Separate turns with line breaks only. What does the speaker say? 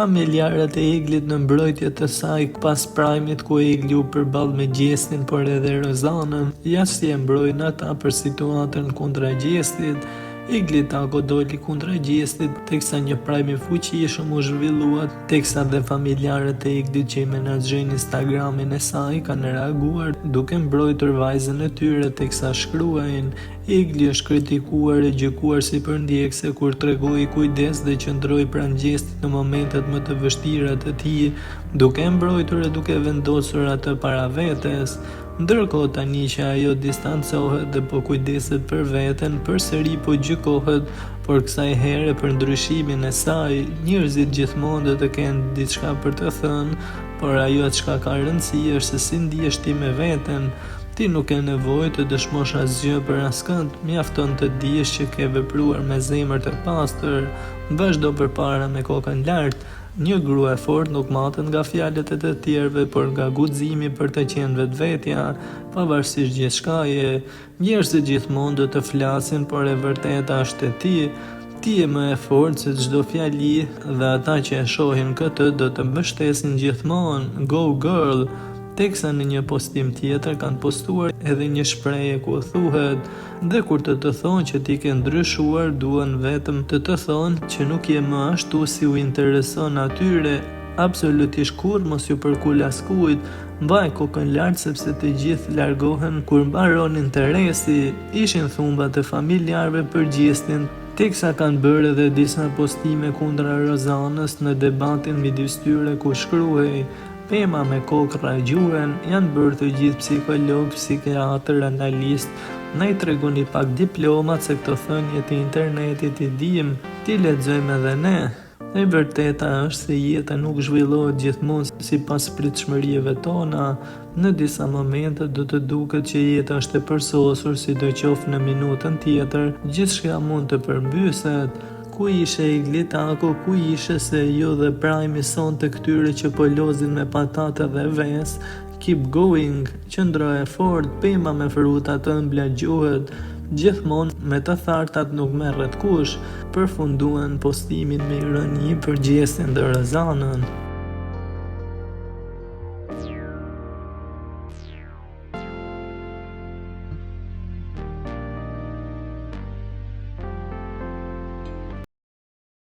Familjarët e Eglit në mbrojtje të saj pas Prime-it ku Egli u përball me Gjestin por edhe Rozanën, jashtë e mbrojnë ata për situatën kundra Gjestit. Egli tako doli kundra Gjestit, teksa një Prime i fuqishëm u zhvillua, teksa dhe familjarët e Eglit që i menaxhojnë Instagramin e saj kanë reaguar duke mbrojtur vajzën e tyre, teksa shkruajnë: Egli është kritikuar e gjykuar si përndjekse kur tregoi kujdes dhe qëndroi pranë Gjestit në momentet më të vështira të tij, duke mbrojtur e duke vendosur atë para vetes. Ndërkohë tani që ajo distancohet dhe po kujdeset për veten, përsëri po gjykohet, por kësaj here për ndryshimin e saj. Njerëzit gjithmonë do të kenë diçka për të thënë, por ajo çka ka rëndësi është se si ndihesh ti me veten. Ti nuk ke nevojë të dëshmosh asgjë për askënd, mjafton të dihesh që ke vepruar me zemër të pastër. Vazhdo përpara me kokën lart. Një grua e fortë nuk matet nga fjalët e të tjerëve, por nga guximi për të qenë vetvetja, pavarësisht gjithçkaje. Njerëzit gjithmonë do të flasin, por e vërteta është e ti. Ti je më e fortë se çdo fjali dhe ata që e shohin këtë do të mbështesin gjithmonë. Go girl! Teksa në një postim tjetër kanë postuar edhe një shprehje ku thuhet: dhe kur të thonë që ti ke ndryshuar, duan vetëm të thonë që nuk je më ashtu si u intereson atyre. Absolutisht kurrë mos ju përkul askujt. Mbaj kokën lart sepse të gjithë largohen kur mbaron interesi. Ishin thumbat e familjarëve për Gjestin, teksa kanë bërë edhe disa postime kundra Rozanës në debatin midis tyre ku shkruhej: Pema me kokra gjuhen, janë bërë të gjithë psikolog, psikiatër, analist. Na i tregoni pak diplomat se këto thënie të internetit i dim, ti lexojmë edhe ne. E vërteta është se jeta nuk zhvillohet gjithmonë sipas pritshmërive tona. Në disa momente do të duket që jeta është e përsosur, sidoqoftë në minutën tjetër, gjithçka mund të përmbyset. Ku ishe Egli tako, ku ishe se jo dhe Prime sonte këtyre që po lozin me patate dhe ves? Keep going, qëndro e fort, pema me fruta të ëmbla gjuhet. Gjithmonë me të thartat nuk merret kush. Përfunduan postimin me ironi për Gjestin dhe Rozanën.